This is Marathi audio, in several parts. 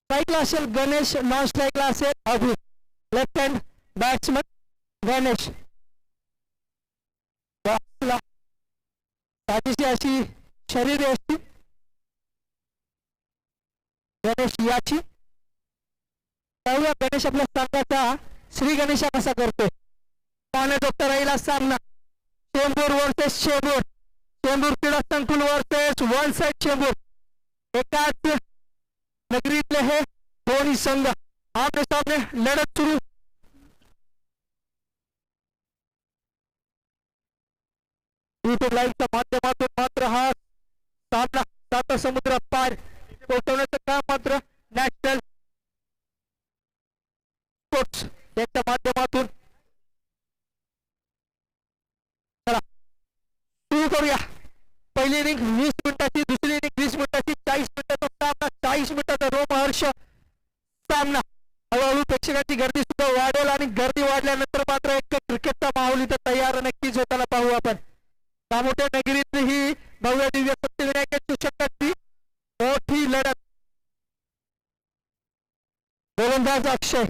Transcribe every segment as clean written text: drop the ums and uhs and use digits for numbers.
स्ट्राईकला असेल गणेश, नॉन स्ट्राईकला असेल अभि. Left hand batsman Ganesh. बॉक्सला साधीशी अशी शरीर असते गणेश याची. पाहूया गणेश आपल्या संघाचा श्री गणेशा कसा करतोय. पाने डॉक्टर राहिला सामना चेंबूर वर्सेस चेंबूर. चेंबूर क्रीडा संकुल वर्सेस वन साइड चेंबूर. एकाच नगरीतले हे दोन्ही संघ आमने सामने लढत सुरू. युट्यूब लाईव्हच्या माध्यमातून मात्र हा सामना सात समुद्र पार पोहोचवण्याचं काम मात्र नॅशनल स्पोर्ट्स यांच्या माध्यमातून. चला सुरू करूया. पहिली इनिंग 20 मिनिटाची, दुसरी इनिंग 20 मिनिटाची. 40 मिनिटाचा सामना, 40 मिनिटाचा रोमहर्ष सामना. हळूहळू प्रेक्षकांची गर्दी सुद्धा वाढेल आणि गर्दी वाढल्यानंतर मात्र एक क्रिकेटचा माहोल इथं तयार नक्कीच होताना पाहू आपण. दामोटे नगरीतली ही भव्य दिव्य सत्यविनायक चषकाची मोठी लढत. गोलंदाज अक्षय.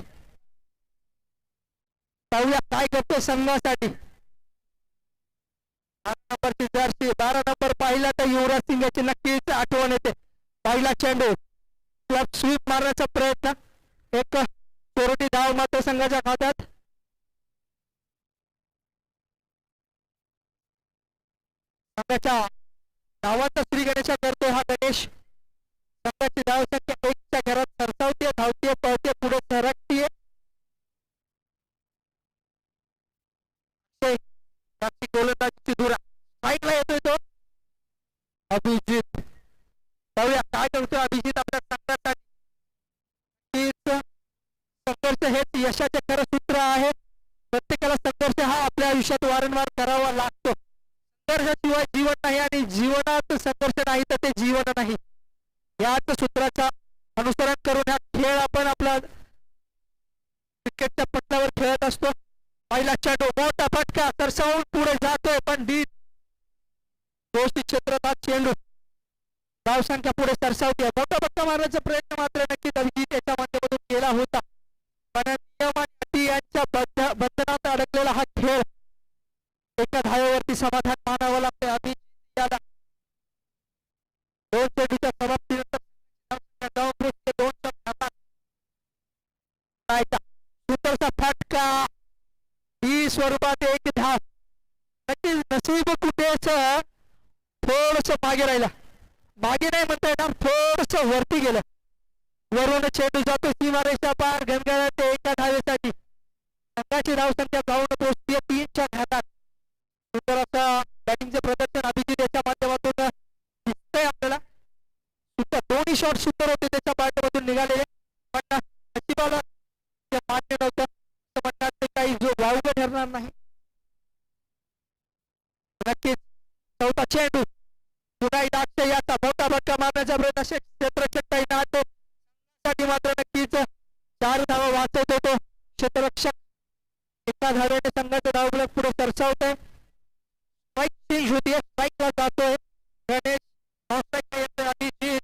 पाहूया काय करतो संघासाठी. 12 नंबरची जर्सी, 12 नंबर पाहिला तर युवराज सिंग याची नक्कीच आठवण येते. पहिला चेंडू क्लब स्वीप मारण्याचा प्रयत्न. एक चोरटी धाव मात्र संघाच्या खात्यात. संघाच्या धावाचा श्री गणेशा करतोय हा गणेश. संघाची धाव संख्या 1च्या घरात सरसावते, धावते, पळते, पुढे सरकते. गोलंदाजीची धुरा स्ट्राईकला येतोय तो अभिजित. पाहूया काय करतोय अभिजित आपल्या संघासाठी. संघर्ष हेच यशाचे खरं सूत्र आहे. प्रत्येकाला संघर्ष हा आपल्या आयुष्यात वारंवार करावा लागतो. संघर्षाशिवाय जीवन नाही आणि जीवनात संघर्ष नाही तर ते जीवन नाही. याच सूत्राचा अनुसरण करून हा खेळ आपण आपला क्रिकेटच्या पटलावर खेळत असतो. पहिला चेंडू मोठा फटका सरसावून पुढे जातोय पण दोषी क्षेत्रात हा चेंडू. धाव संख्या पुढे सरसावते. मोठा फटका मारण्याचा प्रयत्न मात्र नक्कीच अभिजित याच्या माध्यमातून केला होता पण नियम आणि अटी यांच्या बंधनात अडकलेला हा खेळ. एका धावेवरती समाधान मानावं लागतं अभिजित याला. 2 चेंडूच्या समाप्तीनंतर 2 सुंदरसा फटका. ही स्वरूपात एक धाव. नक्कीच नसीब कुठेच थोडस मागे राहिला. मागे नाही म्हणता येणार, थोडस वरती गेलं. वरून चेंडू जातो सीमारेषा पार गणगणते एका धावेसाठी. संघाची धाव संख्या जाऊन पोहोचते 3च्या घातात. सुंदर असं बॅटिंगचं प्रदर्शन अभिजित याच्या माध्यमातून दिसतंय आपल्याला. सुद्धा दोन्ही शॉट सुंदर होते त्याच्या माध्यमातून निघालेले पण नशिबाला मान्य नव्हतं म्हणतात ते काही जो वावग ठरणार नाही. नक्कीच चौथा चेंडू पुन्हा अक्षय याचा मोठा फटका मारण्याचा प्रयत्न. क्षेत्ररक्षक साठी मात्र नक्कीच 4 धावा वाचवत होतो क्षेत्ररक्षक. एका धाव्याने संघाचं धावफलक पुढे सरसावतोय. स्ट्राईक चेंज होतीये. स्ट्राईकला जातोय गणेश, नॉन स्ट्राईकला येतोय अभिजित.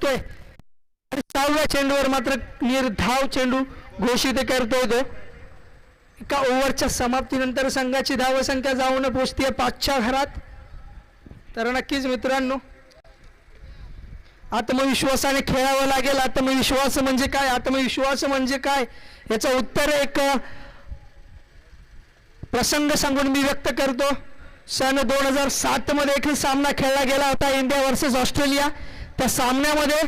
आणि 6व्या चेंडूवर मात्र निर्धाव चेंडू घोषित करतोय तो. एका ओव्हरच्या समाप्तीनंतर संघाची धावसंख्या जाऊन पोहोचते 5च्या घरात. तर नक्कीच मित्रांनो आत्मविश्वासाने खेळावं लागेल. आत्मविश्वास म्हणजे काय, आत्मविश्वास म्हणजे काय याचं उत्तर एक प्रसंग सांगून मी व्यक्त करतो. सन 2007 मध्ये एक सामना खेळला गेला होता, इंडिया वर्सेस ऑस्ट्रेलिया. त्या सामन्यामध्ये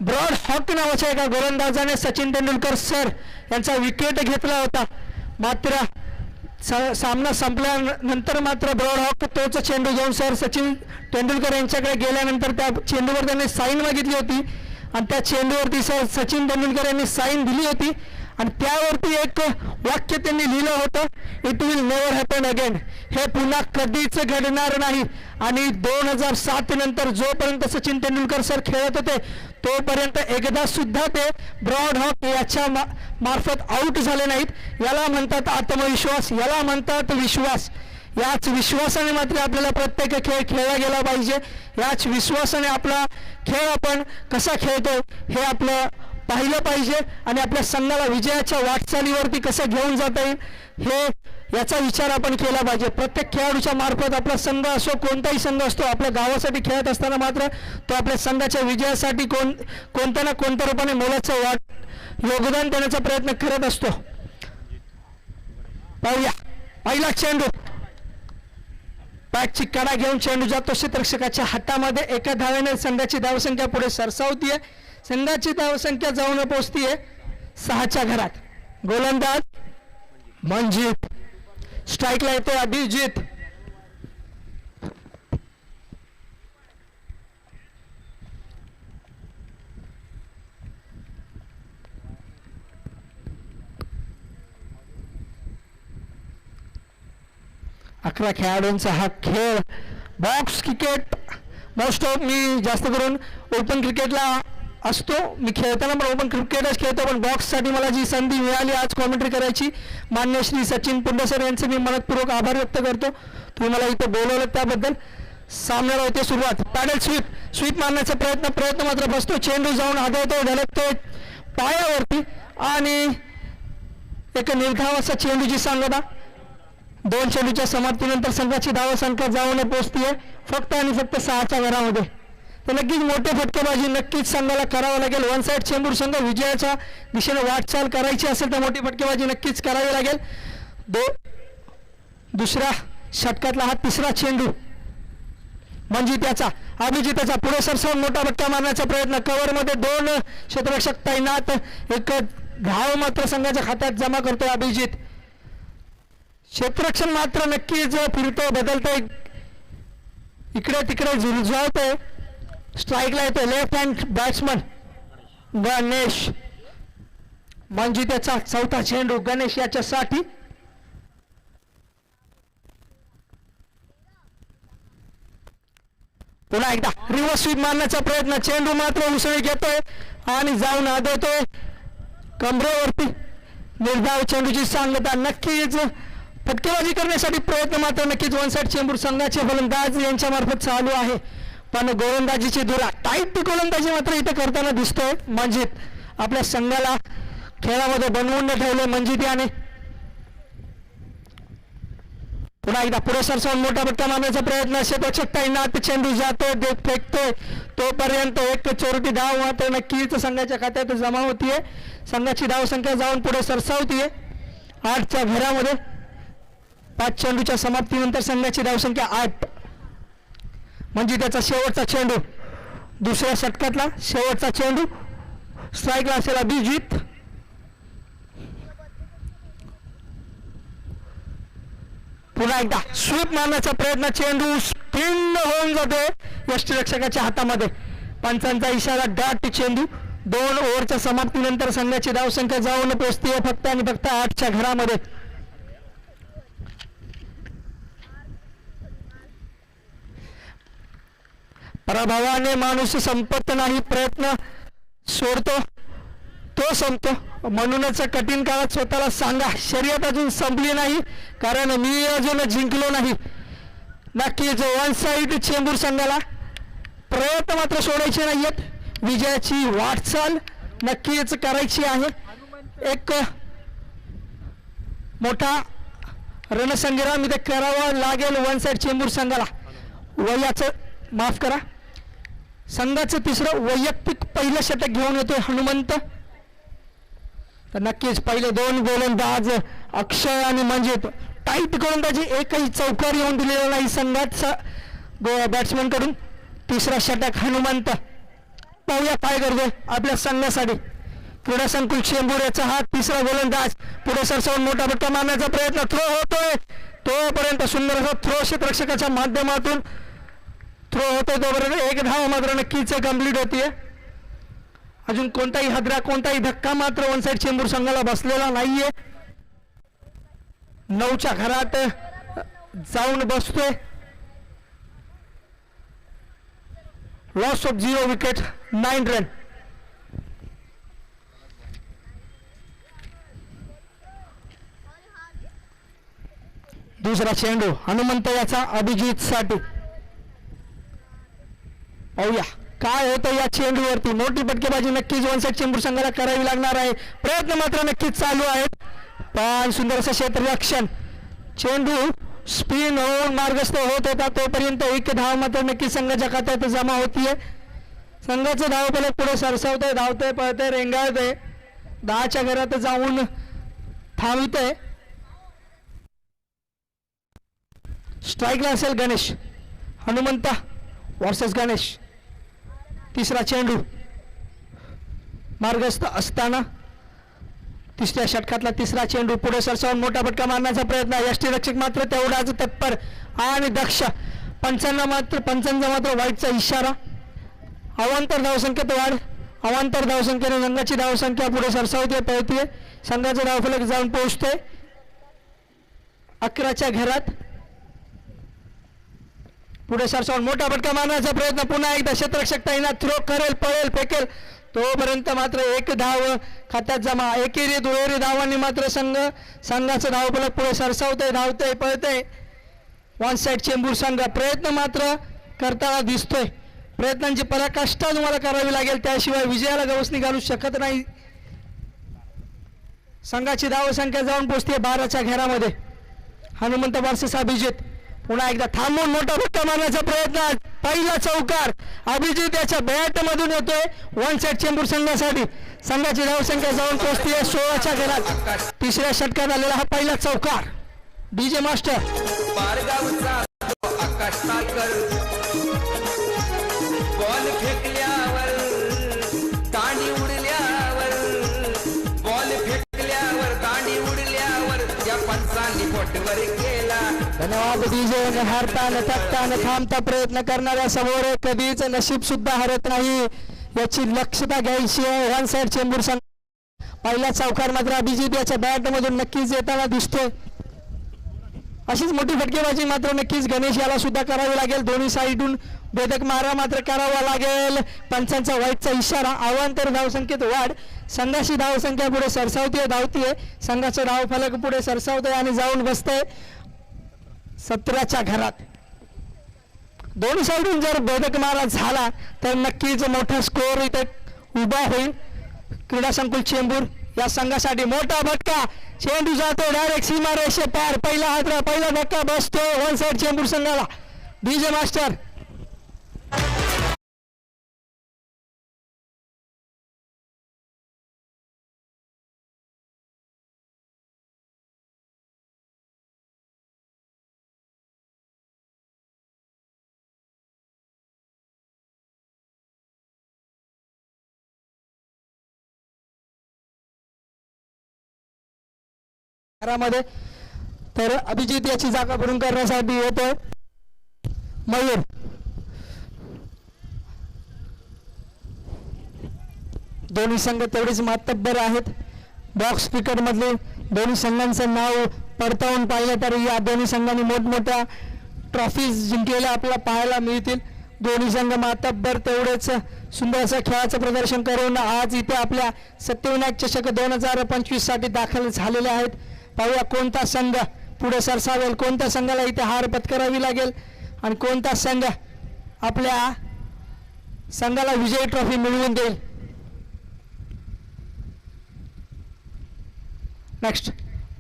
ब्रॉड हॉक नावाच्या एका गोलंदाजाने सचिन तेंडुलकर सर यांचा विकेट घेतला होता. मात्र सामना संपल्यानंतर मात्र ब्रॉड हॉक तोच चेंडू घेऊन सर सचिन तेंडुलकर यांच्याकडे गेल्यानंतर त्या चेंडूवर त्यांनी साईन मागितली होती आणि त्या चेंडूवरती सर सचिन तेंडुलकर यांनी साईन दिली होती आणि त्यावरती एक वाक्य त्यांनी लिहिलं होतं, it will never happen again. हे पुन्हा कधीच घडणार नाही. आणि 2007 नंतर जोपर्यंत सचिन तेंडुलकर सर खेळत होते तोपर्यंत एकदा सुद्धा ते ब्रॉड हॉक याच्या मार्फत आउट झाले नाहीत. याला म्हणतात आत्मविश्वास, याला म्हणतात विश्वास. याच विश्वासाने मात्र आपल्याला प्रत्येक खेळ खेळला गेला पाहिजे. याच विश्वासाने आपला खेळ आपण कसा खेळतो हे आपलं पाहिलं पाहिजे आणि आपल्या संघाला विजयाच्या वाटचालीवरती कसं घेऊन जाता येईल हे याचा विचार आपण केला पाहिजे. प्रत्येक खेळाडूच्या मार्फत आपला संघ असो, कोणताही संघ असतो, आपल्या गावासाठी खेळत असताना मात्र तो आपल्या संघाच्या विजयासाठी कोणत्या ना कोणत्या रूपाने मोलाचं योगदान देण्याचा प्रयत्न करत असतो. पाहूया पहिला चेंडू, बॅटची कडा घेऊन चेंडू जातो क्षेत्ररक्षकाच्या हातामध्ये. एका धावेने संघाची धावसंख्या पुढे सरसावतीये. संघाची धावसंख्या जाऊन पोहोचतीये 6च्या घरात. गोलंदाज मंजित, स्ट्राईकला येते अभिजित. अकरा खेळाडूंचा हा खेळ. Box cricket most of me जास्त करून ओपन क्रिकेटला असतो, मी खेळताना पण ओपन क्रिकेटच खेळतो, पण बॉक्ससाठी मला जी संधी मिळाली आज कॉमेंट्री करायची, मान्य श्री सचिन पुंडसर यांचे मी मनपूर्वक आभार व्यक्त करतो. तुम्ही मला इथे बोलवलं त्याबद्दल. सामन्याला होते सुरुवात. पॅडल स्वीप मारण्याचा प्रयत्न मात्र बसतो. चेंडू जाऊन आदळतो, ढळकतो पायावरती आणि एक निर्धाव असा चेंडूची सांगता. 2 चेंडूच्या समाप्तीनंतर संघाची धावसंख्या जाऊन पोहोचतीये फक्त आणि फक्त 6च्या घरामध्ये. तर नक्कीच मोठे फटकेबाजी नक्कीच संघाला करावं लागेल. वन साईड चेंबूर संघ विजयाच्या दिशेने वाटचाल करायची असेल तर मोठी फटकेबाजी नक्कीच करावी लागेल. दुसऱ्या षटकातला हा तिसरा चेंडू म्हणजे त्याचा अभिजिताचा पुढे सरसावून मोठा फटका मारण्याचा प्रयत्न. कव्हरमध्ये 2 क्षेत्ररक्षक तैनात, एक धाव मात्र संघाच्या खात्यात जमा करतो अभिजित. क्षेत्ररक्षण मात्र नक्कीच फिरतो, बदलतोय, इकडे तिकडे झुलझावतोय. स्ट्राईकला येतो लेफ्ट हँड बॅट्समन गणेश. म्हणजे त्याचा चौथा चेंडू गणेश याच्यासाठी. पुन्हा एकदा रिव्हर्स स्वीप मारण्याचा प्रयत्न. चेंडू मात्र उसळी घेतोय आणि जाऊन आदळतोय कमरेवरती. निर्धाव चेंडूची सांगता. नक्कीच फटकेबाजी करण्यासाठी प्रयत्न मात्र नक्कीच वन साइड चेंबूर संघाचे फलंदाज यांच्या मार्फत चालू आहे, पण गोलंदाजीची धुरा टाईट गोलंदाजी मात्र इथे करताना दिसतोय. मंजित आपल्या संघाला खेळामध्ये बनवून ठेवले मंजित याने. पुन्हा एकदा पुढे सरसावून मोठा फटका मारण्याचा प्रयत्न. क्षेत्ररक्षक तैनात, चेंडू जातोय, फेकतोय तोपर्यंत एक चोरटी धाव मात्र नक्कीच संघाच्या खात्यात जमा होतीये. संघाची धाव संख्या जाऊन पुढे सरसावतीये 8च्या घरामध्ये. 5 चेंडूच्या समाप्तीनंतर संघाची धावसंख्या 8. म्हणजे त्याचा शेवटचा चेंडू, दुसऱ्या षटकातला शेवटचा चेंडू. स्ट्राईकला असेल अभिजित. पुन्हा एकदा स्वीप मारण्याचा प्रयत्न. चेंडू स्पिन होऊन जातोय यष्टिरक्षकाच्या हातामध्ये. पंचांचा इशारा डॉट चेंडू. 2 ओव्हरच्या समाप्तीनंतर संघाची धावसंख्या जाऊन पोहोचतीये फक्त आणि फक्त 8च्या घरामध्ये. पराभवाने माणूस संपत नाही, प्रयत्न सोडतो तो संपतो. म्हणूनच कठीण काळात स्वतःला सांगा शर्यत अजून संपली नाही, कारण मी अजून जिंकलो नाही. नक्कीच वन साइड चेंबूर संघाला प्रयत्न मात्र सोडायचे नाहीयेत. विजयाची वाटचाल नक्कीच करायची आहे. एक मोठा रणसंग्राम इथे करावा लागेल वन साइड चेंबूर संघाला. वयाचं माफ करा, संघाचं तिसरं वैयक्तिक पहिलं षटक घेऊन येतोय हनुमंत. तर नक्कीच पहिले 2 गोलंदाज अक्षय आणि मंजित टाईट गोलंदाजी, एकही चौकार येऊन दिलेला नाही संघाचा बॅट्समॅन कडून. तिसरा षटक हनुमंत. पाहूया काय करतोय आपल्या संघासाठी क्रीडा संकुल चेंबूर याचा हा तिसरा गोलंदाज. पुढे सरसावून मोठा फटका मारण्याचा प्रयत्न, थ्रो होतोय तोपर्यंत सुंदर असा थ्रो क्षेत्ररक्षकाच्या माध्यमातून थ्रो होतोय तोपर्यंत एक धाव मात्र नक्कीच कंप्लीट होतीये. अजून कोणताही हादरा कोणताही धक्का मात्र वन साइड चेंबूर संघाला बसलेला नाहीये. 9च्या घरात जाऊन बसतोय. Loss of 0 wicket 9 run. दुसरा चेंडू हनुमंत याचा अभिजित साठी. पाहूया काय होतं या चेंडूवरती. मोठी फटकेबाजी नक्कीच वन साइड चेंबूर संघाला करावी लागणार आहे. प्रयत्न मात्र नक्कीच चालू आहेत. पण सुंदर असं क्षेत्ररक्षण. चेंडू स्पिन होऊन मार्गस्थ होत होता तोपर्यंत एक धाव मात्र नक्कीच संघाच्या खात्यात जमा होतीये. संघाचं धावफलक पुढे सरसावतंय, धावतंय, पळतंय, रेंगाळतंय. 10च्या घरात जाऊन थांबतंय. स्ट्राईकला असेल गणेश. हनुमंता वर्सेस गणेश. तिसरा चेंडू मार्गस्थ असताना तिसऱ्या षटकातला तिसरा चेंडू पुढे सरसावून मोठा फटका मारण्याचा प्रयत्न. यष्टीरक्षक मात्र तेवढाच तत्पर आणि दक्ष. पंचांना मात्र वाईटचा इशारा. अवांतर धावसंख्येत वाढ. अवांतर धावसंख्येने संघाची धावसंख्या पुढे सरसावते, पळतीये. संघाचा धावफलक जाऊन पोहोचतोय 11च्या घरात. पुढे सरसावून मोठा फटका मारण्याचा प्रयत्न. पुन्हा एकदा क्षेत्ररक्षक तैनात. थ्रो करेल, पळेल, फेकेल तोपर्यंत मात्र एक धाव खात्यात जमा. एकेरी दुहेरी धावांनी मात्र संघाचं धावफलक पुढे सरसावतंय, धावतंय, पळतंय. वन साइड चेंबूर संघ प्रयत्न मात्र करताना दिसतोय. प्रयत्नांची पराकाष्ठा तुम्हाला करावी लागेल, त्याशिवाय विजयाला गवसणी घालू शकत नाही. संघाची धावसंख्या जाऊन पोहोचते 12च्या घरामध्ये. हनुमंत वर्सेस अभिजित. पुन्हा एकदा थांबून मोठा फटका मारण्याचा प्रयत्न. पहिला चौकार अभिजित याच्या बॅट मधून येतोय वन साइड चेंबूर संघासाठी. संघाची धावसंख्या जाऊन पोहोचते 16च्या घरात. तिसऱ्या षटकात आलेला हा पहिला चौकार. DJ master. बॉल फेकल्यावर दांडी उडल्यावर, बॉल फेकल्यावर दांडी उडल्यावर त्या पंचांनी बोटवर केला. धन्यवाद डीजे. हारता न थकता न थांबता प्रयत्न करणाऱ्या समोर कधीच नशीब सुद्धा हरत नाही याची लक्षता घ्यायची आहे वन साइड चेंबूर संघ. पहिला चौकार मात्र अभिजित याच्या बॅट मधून नक्कीच येताना दिसतोय. अशीच मोठी फटकेबाजी मात्र नक्कीच गणेश याला सुद्धा करावी लागेल. दोन्ही साईडून भेदक मारा मात्र करावा लागेल. पंचांचा वाईटचा इशारा. अवांतर धावसंख्येत वाढ. संघाची धावसंख्या पुढे सरसावतीये, धावतीये. संघाचं धावफलक पुढे सरसावतंय आणि जाऊन बसतंय 17च्या घरात. दोन्ही साईडून जर भेदक मारा झाला तर नक्कीच मोठा स्कोर इथे उभा होईल क्रीडा संकुल चेंबूर या संघासाठी. मोठा फटका. चेंडू जातो डायरेक्ट सीमारेषे पार. पहिला हादरा, पहिला धक्का बसतो वन साइड चेंबूर संघाला. DJ master. घरामध्ये तर अभिजित याची जागा भरून करण्यासाठी येतोय मयूर. दोन्ही संघ तेवढेच मातब्बर आहेत. बॉक्स क्रिकेट मधले दोन्ही संघांचं नाव पडताळून पाहिलं तर या दोन्ही संघांनी मोठमोठ्या ट्रॉफीज जिंकलेल्या आपल्याला पाहायला मिळतील. दोन्ही संघ मातब्बर तेवढेच सुंदर असं खेळाचं प्रदर्शन करून आज इथे आपल्या सत्यविनायक चषक 2025 साठी दाखल झालेले आहेत. पाहूया कोणता संघ पुढे सरसावेल, कोणत्या संघाला इथे हार पत्करावी लागेल आणि कोणता संघ आपल्या संघाला विजयी ट्रॉफी मिळवून देईल. नेक्स्ट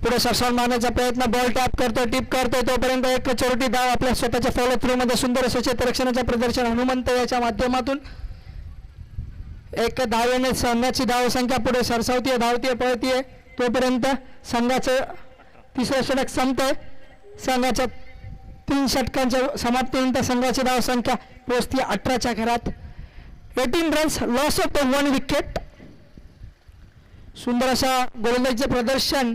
पुढे सरसावून मारण्याचा प्रयत्न. बॉल टॅप करतोय, टिप करतोय तोपर्यंत एक चोरटी धाव आपल्या स्वतःच्या फॉलो थ्रू मध्ये. सुंदर असं क्षेत्ररक्षणाचं प्रदर्शन हनुमंत याच्या माध्यमातून. एक धावेने संघाची धावसंख्या पुढे सरसावतीये, धावतीये, पळतीये तोपर्यंत संघाचं तिसरं षटक संपतंय. संघाच्या 3 षटकांच्या समाप्तीनंतर संघाची धावसंख्या पोहोचती 18च्या घरात. 18 runs, loss of the 1 wicket. सुंदर अशा गोलंदाजीचे प्रदर्शन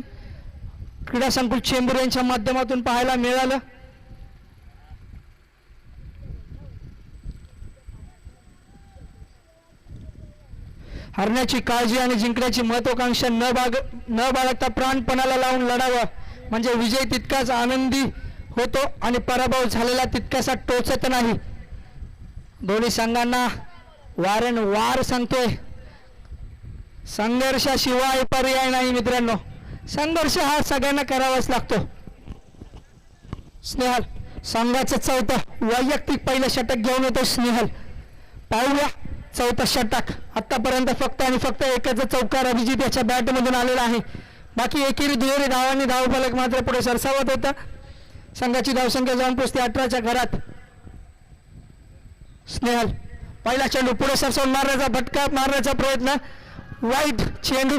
क्रीडा संकुल चेंबूर यांच्या माध्यमातून पाहायला मिळालं. हरण्याची काळजी आणि जिंकण्याची महत्वाकांक्षा न बाळगता प्राणपणाला लावून लढावं, म्हणजे विजय तितकाच आनंदी होतो आणि पराभव झालेला तितकासा टोचत नाही. दोन्ही संघांना वारंवार सांगतोय, संघर्षाशिवाय पर्याय नाही मित्रांनो. संघर्ष हा सगळ्यांना करावाच लागतो. स्नेहल संघाचं 4थं वैयक्तिक पहिलं षटक घेऊन येतो. स्नेहल पाहूया 4थं षटक. आतापर्यंत फक्त आणि फक्त एकच चौकार अभिजित याच्या बॅटमधून आलेला आहे. बाकी एकेरी दुहेरी धावांनी धावफलक मात्र पुढे सरसावत होता. संघाची धावसंख्या जाऊन पोचते 18च्या घरात. स्नेहल पहिला चेंडू पुढे सरसावून मारण्याचा भटका मारण्याचा प्रयत्न, वाईट चेंडू.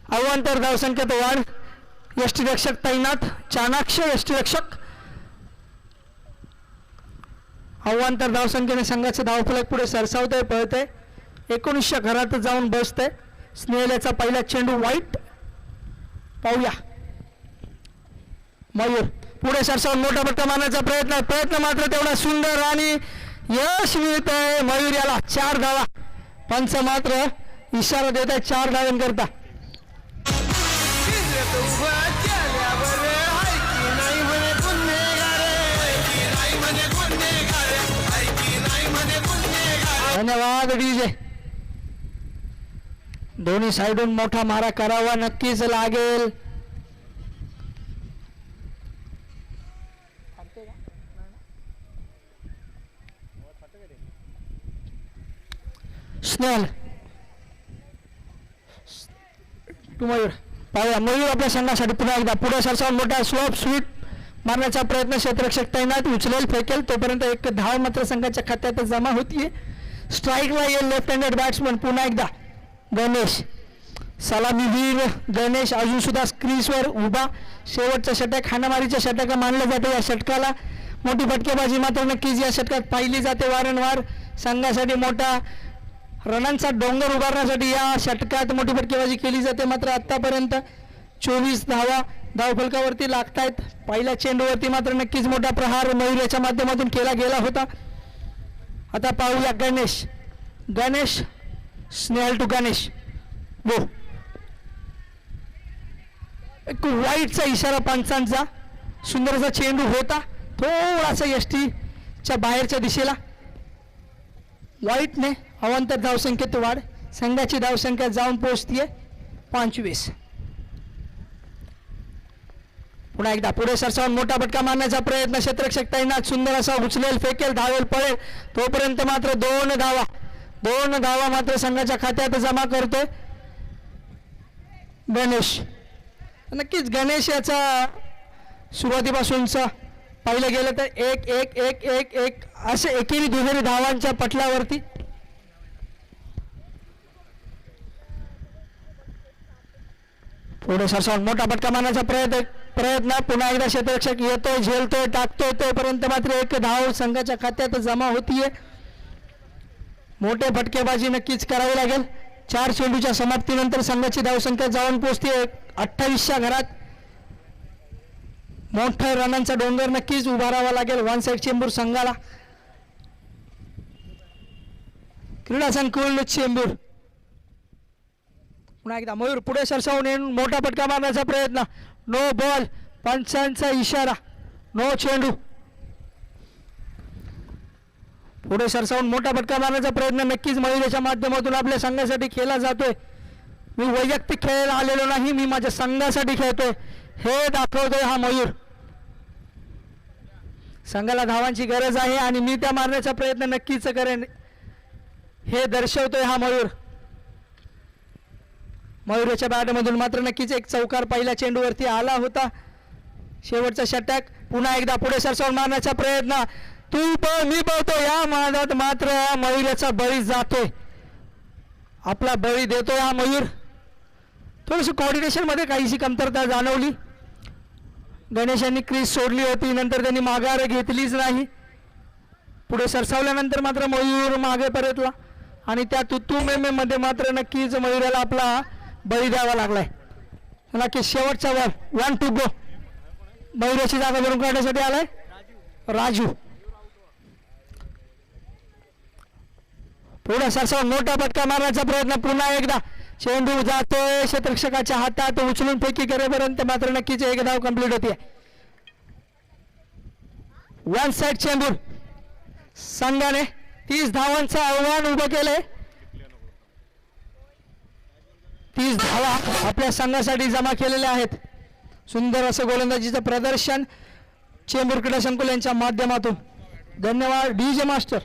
अवांतर धावसंख्येत वाढ. यष्टीरक्षक तैनात, चाणाक्ष यष्टीरक्षक. अवांतर धावसंख्येने संघाचे धावफलक पुढे सरसावतंय, पळतंय. 19च्या घरात जाऊन बसतंय. स्नेहलचा पहिला चेंडू वाईट. पाहूया मयूर पुढे सरसावून मोठा फटका मारण्याचा प्रयत्न मात्र तेवढा सुंदर आणि यश मिळतंय. मयूर याला 4 धावा. पंच मात्र इशारा देत आहे 4 धावांकरता. धन्यवाद डीजे. दोन्ही साइडून मोठा मारा करावा नक्कीच लागेल. स्नेहल टू मयूर. पाहूया मयूर आपल्या संघासाठी पुन्हा एकदा पुढे सरसावून मोठा स्लोप स्वीट मारण्याचा प्रयत्न. क्षेत्ररक्षक तैनात, उचलेल फेकेल तोपर्यंत एक धाव मात्र संघाच्या खात्यात जमा होतीये. स्ट्राईकला येईल लेफ्ट हँडेड बॅट्समन पुन्हा एकदा गणेश. सलामीवीर गणेश अजून सुद्धा क्रीजवर उभा. शेवटचा षटक हाणामारीच्या षटक मानलं जाते. या षटकाला मोठी फटकेबाजी मात्र नक्कीच या षटकात पाहिली जाते. वारंवार संघासाठी मोठा रनांचा डोंगर उभारण्यासाठी या षटकात मोठी फटकेबाजी केली जाते. मात्र आतापर्यंत 24 धावा धावफलकावरती लागतायत. पहिल्या चेंडूवरती मात्र नक्कीच मोठा प्रहार मयूर याच्या माध्यमातून केला गेला होता. आता पाहूया गणेश स्नेहल टू गणेश. गो. एक वाईटचा इशारा पंचांचा. सुंदरचा चेंडू होता, थोडासा यष्टीच्या बाहेरच्या दिशेला. वाईटने अवांतर धावसंख्येत वाढ. संघाची धावसंख्या जाऊन पोहोचतीये 25. पुन्हा एकदा पुढे सरसावून मोठा फटका मारण्याचा प्रयत्न. क्षेत्ररक्षक तैनात, सुंदर असा उचलेल फेकेल धावेल पळेल तोपर्यंत मात्र 2 धावा मात्र संघाच्या खात्यात जमा करतोय गणेश. नक्कीच गणेश याचा सुरुवातीपासूनचा पाहिलं गेलं तर 1-1-1-1-1 असे एकेरी दुहेरी धावांच्या पटलावरती. पुढे सरसावून मोठा फटका मारण्याचा प्रयत्न. पुन्हा एकदा क्षेत्ररक्षक येतोय, झेलतोय, टाकतोय तोपर्यंत मात्र 1 धाव संघाच्या खात्यात जमा होतीये. मोठे फटकेबाजी नक्कीच करावी लागेल. 4 चेंडूच्या समाप्तीनंतर संघाची धावसंख्या जाऊन पोहोचते 28च्या घरात. मोठा रनांचा डोंगर नक्कीच उभारावा लागेल 1 साइड चेंबूर संघाला. क्रीडा संकुल चेंबूर. पुन्हा एकदा मयूर पुढे सरसावून येऊन मोठा फटका मारण्याचा प्रयत्न. No ball. पंचांचा इशारा. नो चेंडू. पुढे सरसावून मोठा फटका मारण्याचा प्रयत्न नक्कीच मयूरच्या माध्यमातून आपल्या संघासाठी केला जातोय. मी वैयक्तिक खेळायला आलेलो नाही, मी माझ्या संघासाठी खेळतोय हे दाखवतोय हा मयूर. संघाला धावांची गरज आहे आणि मी त्या मारण्याचा प्रयत्न नक्कीच करेन हे दर्शवतोय हा मयूर. मयूरच्या बॅटमधून मात्र नक्कीच एक चौकार पहिल्या चेंडूवरती आला होता. शेवटचा षटक. पुन्हा एकदा पुढे सरसावून मारण्याचा प्रयत्न. तू पळ मी पळतो या मार्गात मात्र मयूरचा बळी जातोय. आपला बळी देतोय हा मयूर. थोडीशी कॉर्डिनेशन मध्ये काहीशी कमतरता जाणवली. गणेशांनी क्रीज सोडली होती, नंतर त्यांनी माघार घेतलीच नाही. पुढे सरसावल्यानंतर मात्र मयूर मागे परतला आणि त्या तुतू मेमे मध्ये मात्र नक्कीच मयूराला आपला बळी द्यावा लागलाय. नक्की शेवटचा बॉल 1 to go. मयूराची जागा भरून काढण्यासाठी आलाय राजू. पुढे सरसाव मोठा फटका मारण्याचा प्रयत्न पुन्हा एकदा. चेंडू जातोय क्षेत्ररक्षकाच्या हातात, उचलून फेकी करेपर्यंत मात्र नक्कीच एक धाव कंप्लीट होते. 1 साइड चेंबूर संघाने 30 धावांचं आव्हान उभं केलंय. 30 धावा आपल्या संघासाठी जमा केलेल्या आहेत. सुंदर असं गोलंदाजीचं प्रदर्शन चेंबूर क्रीडा संकुल यांच्या माध्यमातून. धन्यवाद डीजे मास्टर.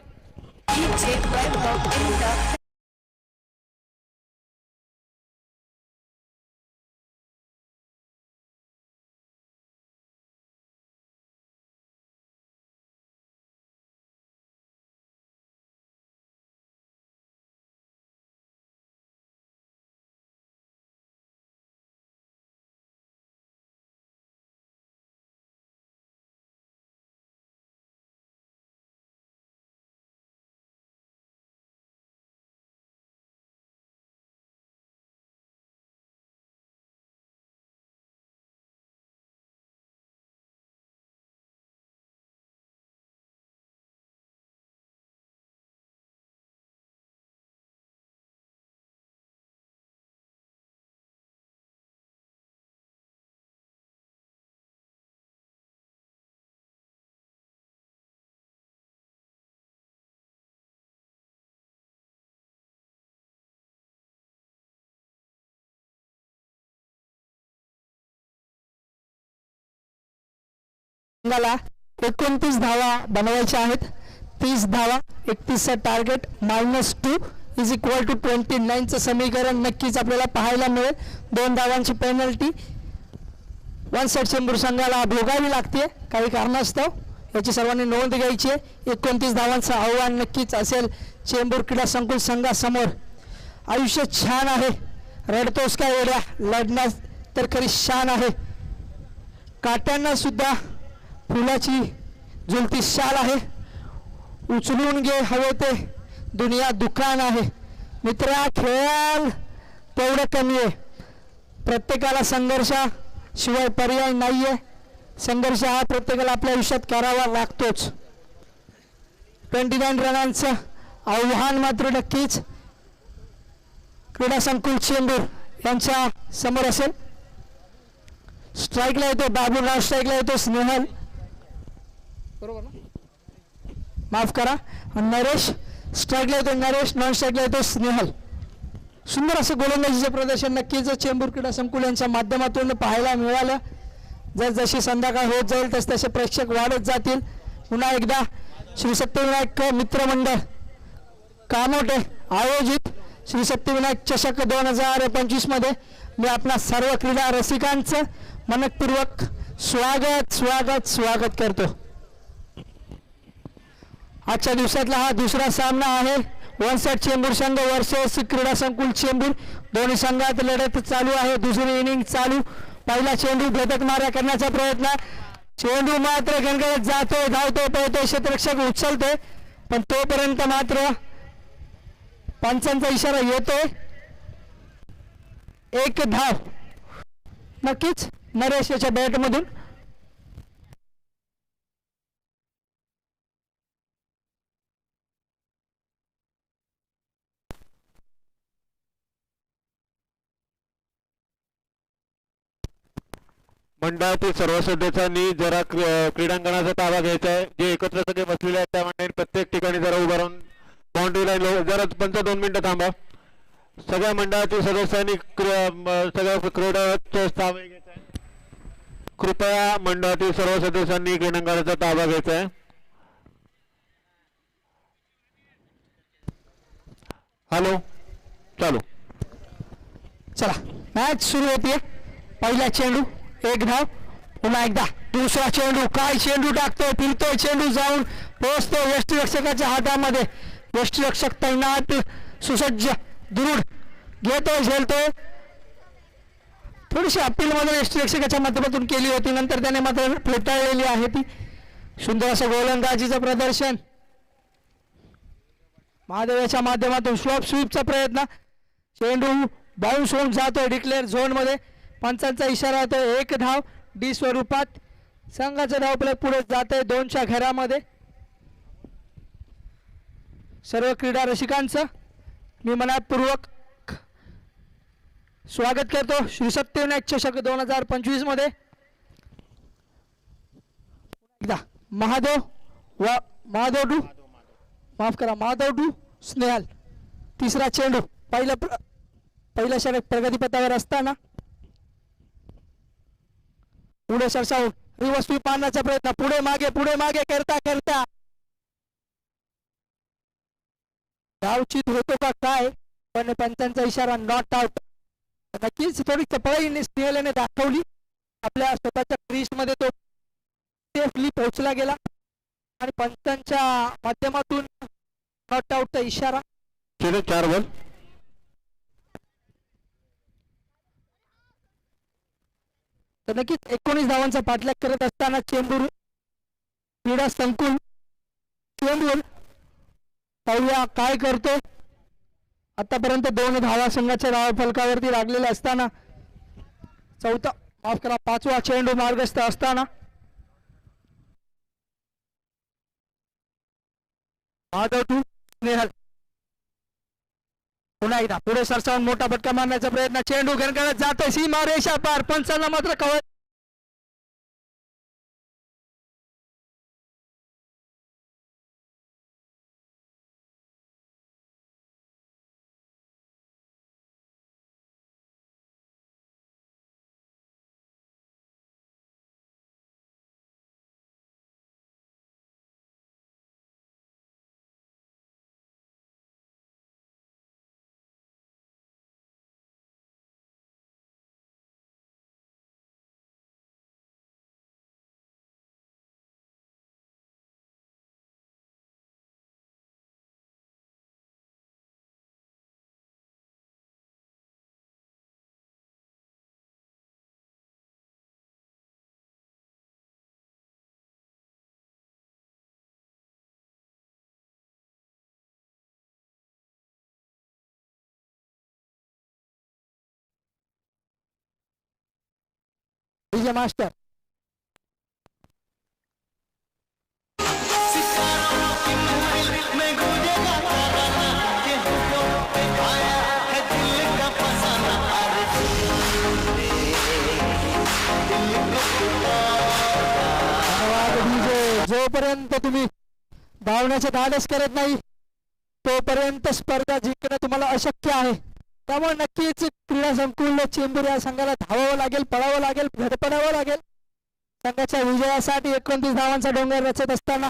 संघाला 29 धावा बनवायच्या आहेत. 30 धावा 31चा टार्गेट -2 = 29चं समीकरण नक्कीच आपल्याला पाहायला मिळेल. 2 धावांची पेनल्टी 1 साइड चेंबूर संघाला भोगावी लागते काही कारणास्तव. याची सर्वांनी नोंद घ्यायची आहे. 29 धावांचं आव्हान नक्कीच असेल चेंबूर क्रीडा संकुल संघासमोर. आयुष्य छान आहे, रडतोस काय एवढ्या, लढण्यास तर खरी शान आहे. काट्यांना सुद्धा फुलाची झुलती शाल आहे. उचलून घे हवे ते दुनिया दुकान आहे. मित्रा खेळ तेवढं कमी आहे. प्रत्येकाला संघर्षाशिवाय पर्याय नाहीये. संघर्ष हा प्रत्येकाला आपल्या आयुष्यात करावा लागतोच. 29 रनांचं आव्हान मात्र नक्कीच क्रीडा संकुल चेंबूर यांच्या समोर असेल. स्ट्राईकला येतो बाबूराव, स्ट्राईकला येतो स्नेहल, बरोबर ना, माफ करा, नरेश. स्ट्राईकला येतो नरेश, नॉन स्ट्राईकला येतो स्नेहल. सुंदर असं गोलंदाजीचं प्रदर्शन नक्कीच चेंबूर क्रीडा संकुल यांच्या माध्यमातून पाहायला मिळालं. जसजशी संध्याकाळ होत जाईल तसे प्रेक्षक वाढत जातील. पुन्हा एकदा श्री सत्यविनायक मित्रमंडळ कामोटे आयोजित श्री सत्यविनायक चषक 2025 मध्ये मी आपल्या सर्व क्रीडा रसिकांचं मनपूर्वक स्वागत स्वागत स्वागत करतो. आजच्या दिवसातला हा दुसरा सामना आहे. 1 साइड चेंबूर संघ वर्सेस क्रीडा संकुल चेंबूर. दोन्ही संघात लढत चालू आहे. दुसरी इनिंग चालू. पहिला चेंडू भेदक मारा करण्याचा प्रयत्न. चेंडू मात्र गणगणत जातोय, धावतोय, पळतोय, क्षेत्ररक्षक उचलतोय, पण तोपर्यंत मात्र पंचांचा इशारा येतोय. 1 धाव नक्कीच नरेश याच्या बॅट मधून. मंडळातील सर्व सदस्यांनी जरा क्रीडांगणाचा ताबा घ्यायचा आहे. जे एकत्र सगळे बसलेले आहेत त्या मंडळी प्रत्येक ठिकाणी जरा उभं राहून बाउंड्री लाईन जरा 2 मिनिटं थांबा. सगळ्या मंडळातील सदस्यांनी सगळ्या क्रीडाचा ताबा घ्यायचा आहे. कृपया मंडळातील सर्व सदस्यांनी क्रीडांगणाचा ताबा घ्यायचा आहे. हॅलो, चालू. चला मॅच सुरू होतीये. पहिला चेंडू 1 धाव. पुन्हा एकदा दुसरा चेंडू. काय चेंडू टाकतोय, फिरतोय चेंडू, जाऊन पोहोचतो यष्टीरक्षकाच्या हातामध्ये. यष्टीरक्षक तैनात, सुसज्ज, दृढ, घेतोय, झेलतोय. थोडीशी अपील मात्र यष्टीरक्षकाच्या माध्यमातून केली होती, नंतर त्याने मात्र फेटाळलेली आहे ती. सुंदर असं गोलंदाजीचं प्रदर्शन महादेवाच्या माध्यमातून. स्लॉप स्वीपचा प्रयत्न, चेंडू बाउन्स होऊन जातोय डिक्लेअर झोन मध्ये. पंचांचा इशारा होतोय, 1 धाव डी स्वरूपात. संघाचं धावफलक पुढे जात आहे 2च्या घरामध्ये. सर्व क्रीडा रसिकांचं मी मनापूर्वक स्वागत करतो श्री सत्यविनायक चषक 2025 मध्ये. महादेव डू माफ करा, महादेव डू स्नेहल. तिसरा चेंडू, पहिला षटक प्रगतीपथावर असताना पुढे सरसावून रिव्हर्स स्वीप मारण्याचा प्रयत्न. पुढे मागे करता धावचित होतो का काय, पण पंचांचा इशारा नॉट आउट. नक्कीच थोडी चपळाईने स्नेहलने दाखवली. आपल्या स्वतःच्या क्रीज मध्ये तो सेफली पोहोचला गेला आणि पंचांच्या माध्यमातून नॉट आउटचा इशारा. 4 बॉल. तर नक्कीच 19 धावांचा पाठलाग करत असताना चेंबूर क्रीडा संकुल चेंबूर पाहूया काय करतो. आतापर्यंत 2 धावा संघाच्या धाव फलकावरती लागलेला असताना 5वा चेंडू मार्गस्थ असताना स्नेहल पुन्हा एकदा पुढे सरसावून मोठा फटका मारण्याचा प्रयत्न. चेंडू घरगडत जातोय सीमा रेषा पार, पंचांना मात्र कवच. विजय मास्टर जोपर्यंत तुम्ही धावण्याचे धाडस करत नाही तोपर्यंत स्पर्धा जिंकणं तुम्हाला अशक्य आहे. त्यामुळे नक्कीच क्रीडा संकुल चेंबूर या संघाला धावावं लागेल, पळावं लागेल, धडपडावं लागेल. संघाच्या विजयासाठी 29 धावांचा डोंगर रचत असताना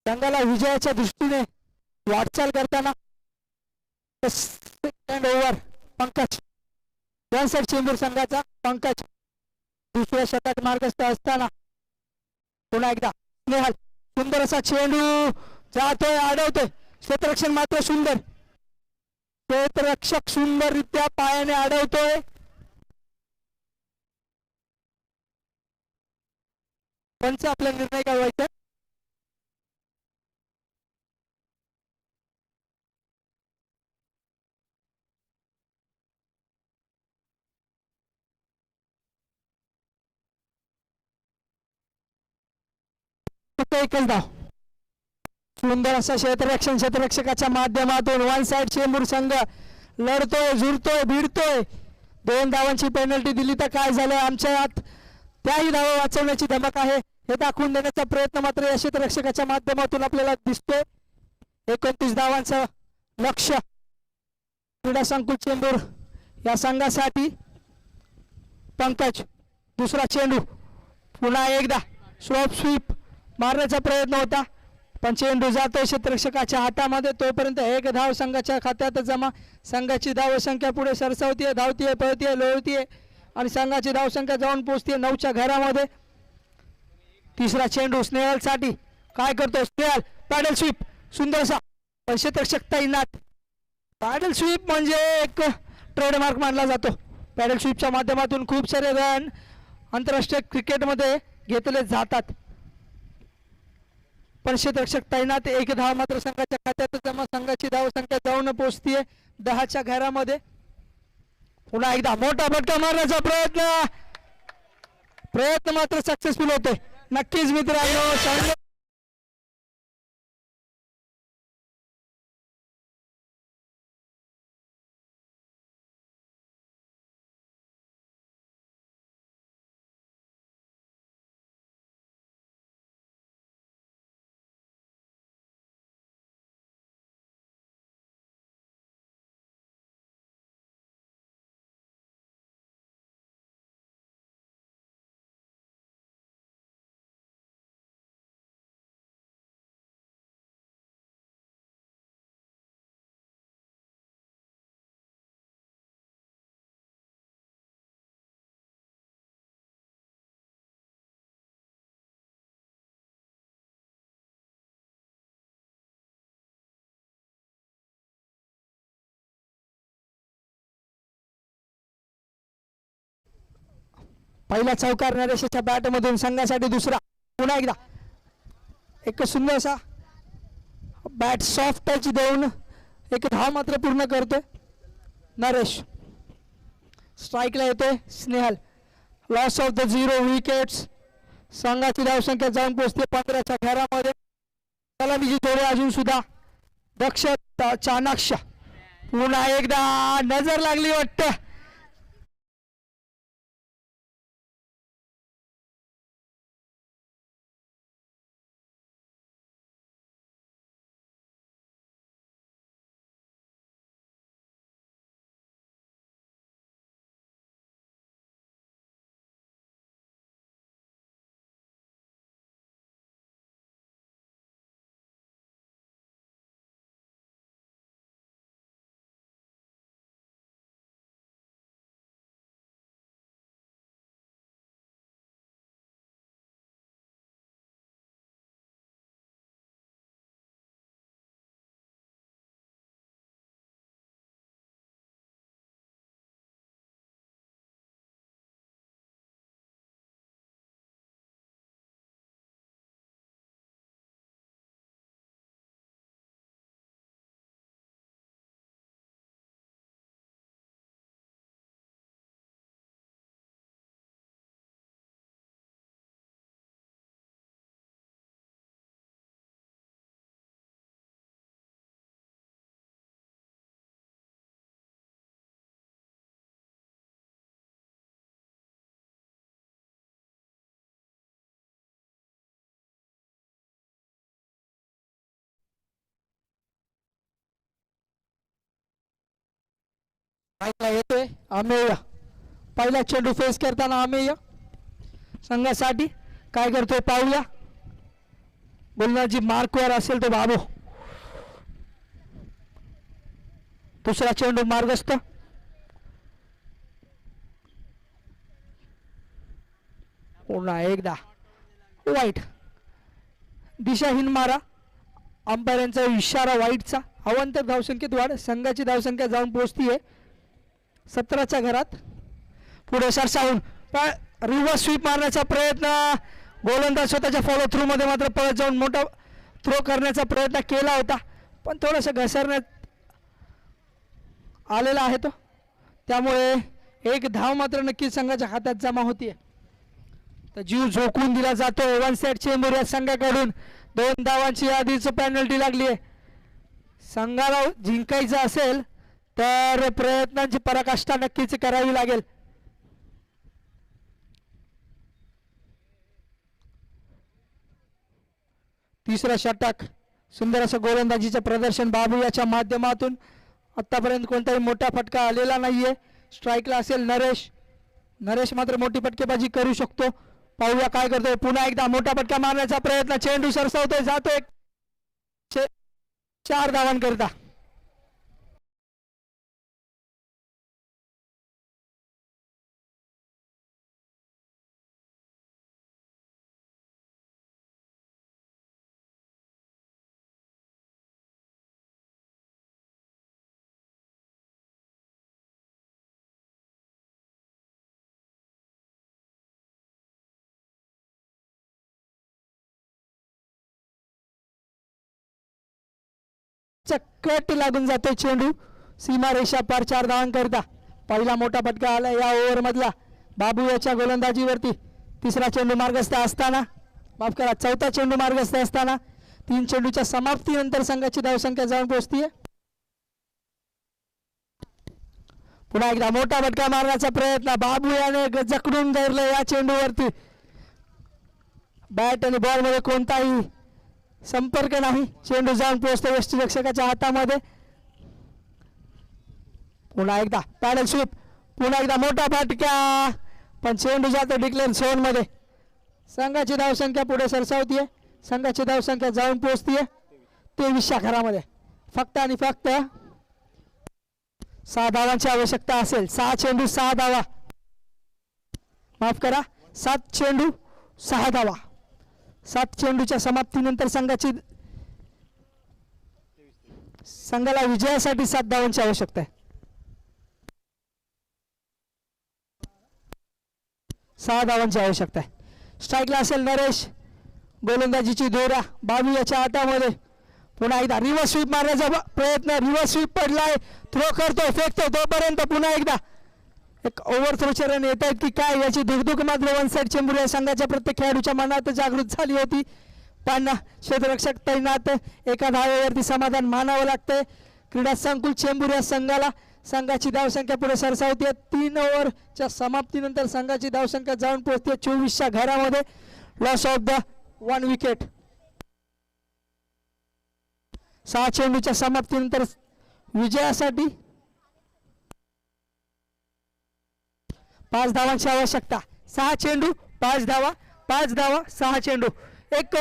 संघाला विजयाच्या दृष्टीने वाटचाल करताना सेकंड ओव्हर पंकज यासाठी चेंबूर संघाचा पंकज दुसऱ्या षटक मार्गस्थ असताना पुन्हा एकदा स्नेहल सुंदर असा चेंडू जातोय, अडवतोय. क्षेत्ररक्षण मात्र सुंदर, क्षेत्ररक्षक सुंदररित्या पायाने अडवतोय. पंच आपला निर्णय काय व्हायचा? एकच धाव. सुंदर असा क्षेत्ररक्षकाच्या माध्यमातून वन साइड चेंबूर संघ लढतोय, झुरतोय, भिडतोय. 2 धावांची पेनल्टी दिली तर काय झालं, आमच्या हात त्याही धावा वाचवण्याची धमक आहे हे दाखवून देण्याचा प्रयत्न मात्र या क्षेत्ररक्षकाच्या माध्यमातून आपल्याला दिसतोय. 29 धावांचं लक्ष्य क्रीडा संकुल चेंबूर या संघासाठी. पंकज दुसरा चेंडू, पुन्हा एकदा स्लॉप स्वीप मारण्याचा प्रयत्न होता पण चेंडू जातोय क्षेत्ररक्षकाच्या हातामध्ये. तोपर्यंत 1 धाव संघाच्या खात्यात जमा. संघाची धाव संख्या पुढे सरसावतीये, धावतीये, पळतीये, लोळतीये आणि संघाची धाव संख्या जाऊन पोहोचतीये 9च्या घरामध्ये. तिसरा चेंडू स्नेहल साठी, काय करतो स्नेहल, पॅडल स्वीप सुंदर असा. पण क्षेत्ररक्षक तैनात. पॅडल स्वीप म्हणजे एक ट्रेडमार्क मानला जातो पॅडल स्वीपच्या माध्यमातून खूप सारे रन आंतरराष्ट्रीय क्रिकेटमध्ये घेतले जातात. पण क्षेत्ररक्षक तैनात, एक धाव मात्र संघाच्या खात्यात जमा. संघाची धावसंख्या जाऊन पोहोचतीये 10च्या घरामध्ये. पुन्हा एकदा मोठा फटका मारण्याचा प्रयत्न मात्र सक्सेसफुल होतोय. नक्कीच मित्रांनो, पहिला चौकार नरेशच्या बॅट मधून संघासाठी दुसरा. पुन्हा एकदा एक सुंदर असा बॅट सॉफ्ट टच देऊन एक धाव मात्र पूर्ण करतोय नरेश. स्ट्राईकला येतोय Snehal. Loss of the 0 wickets. संघाची धावसंख्या जाऊन पोहोचते 15च्या घरामध्ये. सलामीची जोडी अजून सुद्धा दक्ष चाणाक्ष. पुन्हा एकदा नजर लागली वाटतं. येतोय अमेय. पहिला चेंडू फेस करताना अमेय संघासाठी काय करतोय पाहूया. गोलंदाजी मार्कवर असेल तो बाबू. दुसरा चेंडू मार्गस्थ. पुन्हा एकदा वाईट. दिशाहीन मारा. अंपायरांचा इशारा वाईटचा. अवांतर धावसंख्येत वाढ. संघाची धावसंख्या जाऊन पोहोचतीये 17च्या घरात. पुढे सरसावून रिव्हर्स स्वीप मारण्याचा प्रयत्न. गोलंदाज स्वतःच्या फॉलो थ्रू मध्ये मात्र परत जाऊन मोठा थ्रो करण्याचा प्रयत्न केला होता, पण थोडंसं घसरण्यात आलेला आहे तो. त्यामुळे एक धाव मात्र नक्कीच संघाच्या हातात जमा होतीये. तर जीव झोकून दिला जातो. वन सेट चेंबूर या संघाकडून 2 धावांची आधीच पेनल्टी लागली आहे. संघाला जिंकायचं असेल तर प्रयत्नांची पराकाष्ठा नक्कीच करावी लागेल. तिसरा षटक. सुंदर असं गोलंदाजीचं प्रदर्शन बाबू याच्या माध्यमातून. आतापर्यंत कोणताही मोठा फटका आलेला नाहीये. स्ट्राईकला असेल नरेश. नरेश मात्र मोठी फटकेबाजी करू शकतो. पाहूया काय करतोय. पुन्हा एकदा मोठा फटका मारण्याचा प्रयत्न. चेंडू सरसावतोय, जातोय 4 धावांकरिता. चक्कट लागून जातोय चेंडू सीमा रेषा पार 4 धावांकरिता. पहिला मोठा फटका आला या ओव्हर मधला बाबू याच्या गोलंदाजीवरती. तिसरा चेंडू मार्गस्थ असताना, माफ करा, चौथा चेंडू मार्गस्थ असताना 3 चेंडूच्या समाप्तीनंतर संघाची धावसंख्या जाऊन पोहोचतीये. पुन्हा एकदा मोठा फटका मारण्याचा प्रयत्न, बाबू याने जखडून धरलं या चेंडूवरती. बॅट आणि बॉल मध्ये कोणताही संपर्क नाही, चेंडू जाऊन पोहोचतो यष्टीरक्षकाच्या हातामध्ये. पुन्हा एकदा पॅडल स्वीप, पुन्हा एकदा मोठा फटका, पण चेंडू जातो डिक्लेअर झोन मध्ये. संघाची धावसंख्या पुढे सरसावतीये, संघाची धावसंख्या जाऊन पोहोचतीये 23 घरामध्ये. फक्त आणि फक्त 6 धावांची आवश्यकता असेल. 6 चेंडू 6 धावा, माफ करा 7 चेंडू 6 धावा. 7 चेंडूच्या समाप्तीनंतर संघाला विजयासाठी 7 धावांची आवश्यकता आहे. 6 धावांची आवश्यकता आहे. स्ट्राईकला असेल नरेश, गोलंदाजीची दोरा बाबू याच्या हातामध्ये. पुन्हा एकदा रिव्हर्स स्वीप मारण्याचा प्रयत्न, रिव्हर्स स्वीप पडलाय, थ्रो करतो, फेकतो, तोपर्यंत पुन्हा एकदा एक ओव्हर थ्रोचे रन येत आहेत की काय याची धुकधुक मात्र वन साइड चेंबूर या संघाच्या प्रत्येक खेळाडूच्या मनात जागृत झाली होती. पण क्षेत्ररक्षक तैनात, एका धावेवरती समाधान मानावं लागतंय. क्रीडा संकुल चेंबूर या संघाला. संघाची धावसंख्या पुढे सरसावते. 3 ओव्हरच्या समाप्तीनंतर संघाची धावसंख्या जाऊन पोहोचते 24 घरामध्ये. Loss of the 1 wicket. 6 चेंडूच्या समाप्तीनंतर विजयासाठी 5 धावांची आवश्यकता. 6 चेंडू 5 धावा, 5 धावा 6 चेंडू. एक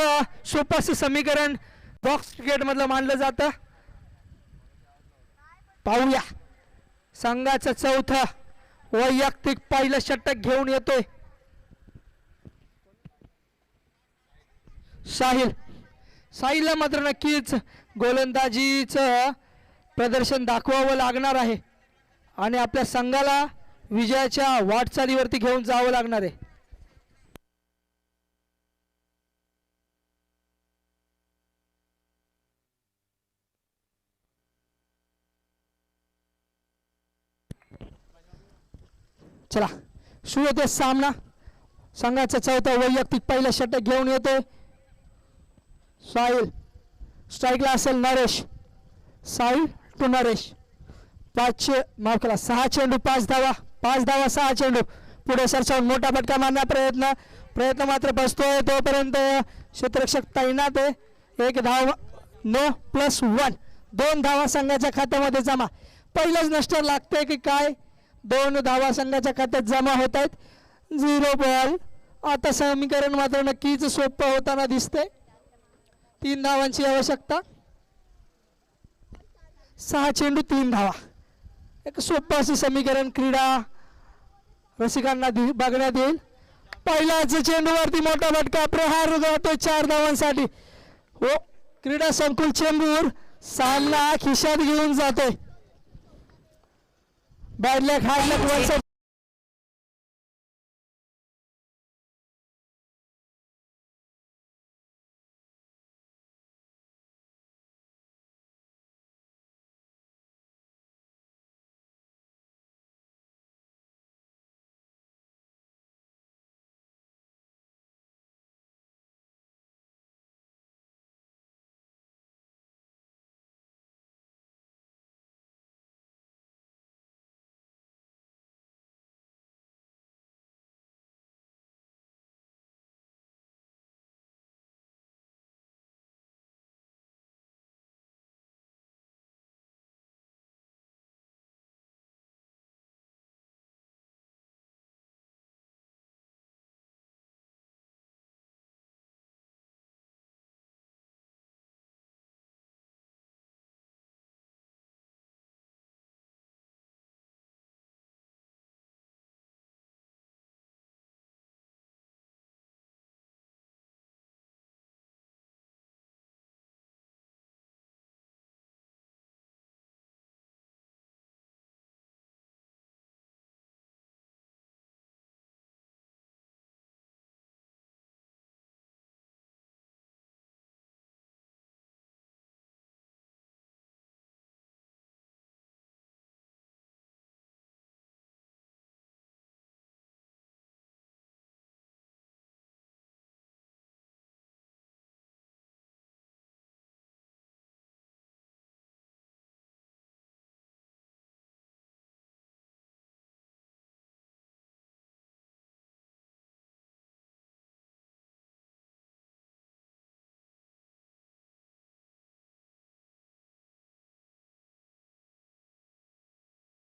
सोपं समीकरण बॉक्स क्रिकेट मधलं मानलं जातं. पाहूया संघाचं चौथा वैयक्तिक पहिलं षटक घेऊन येतोय साहिलला मात्र नक्कीच गोलंदाजीचं प्रदर्शन दाखवावं लागणार आहे आणि आपल्या संघाला विजयाच्या वाटचालीवरती घेऊन जावं लागणार आहे. चला सुरू होते सामना. संघाचा चौथा वैयक्तिक पहिलं षटक घेऊन येतोय साहिल. स्ट्राईकला असेल नरेश. साहिल टू नरेश. 6 चेंडू 5 धावा, 5 धावा 6 चेंडू. पुढे सरसावून मोठा फटका मारण्या प्रयत्न मात्र बसतोय, तोपर्यंत क्षेत्ररक्षक तैनात आहे. 1 धाव, नो प्लस 1, 2 धावा संघाच्या खात्यामध्ये जमा. पहिलंच नष्टर लागतंय की काय? 2 धावा संघाच्या खात्यात जमा होत आहेत. 0 बॉल. आता समीकरण मात्र नक्कीच सोपं होताना दिसतंय. 3 धावांची आवश्यकता. 6 चेंडू 3 धावा. एक सोपं असं समीकरण क्रीडा रसिकांना बघण्यात येईल. पहिल्याच चेंडूवरती मोठा फटका, प्रहार जातोय 4 धावांसाठी. हो, क्रीडा संकुल चेंबूर सामना खिशात घेऊन जातोय. बॅड लक, हार्ड लक,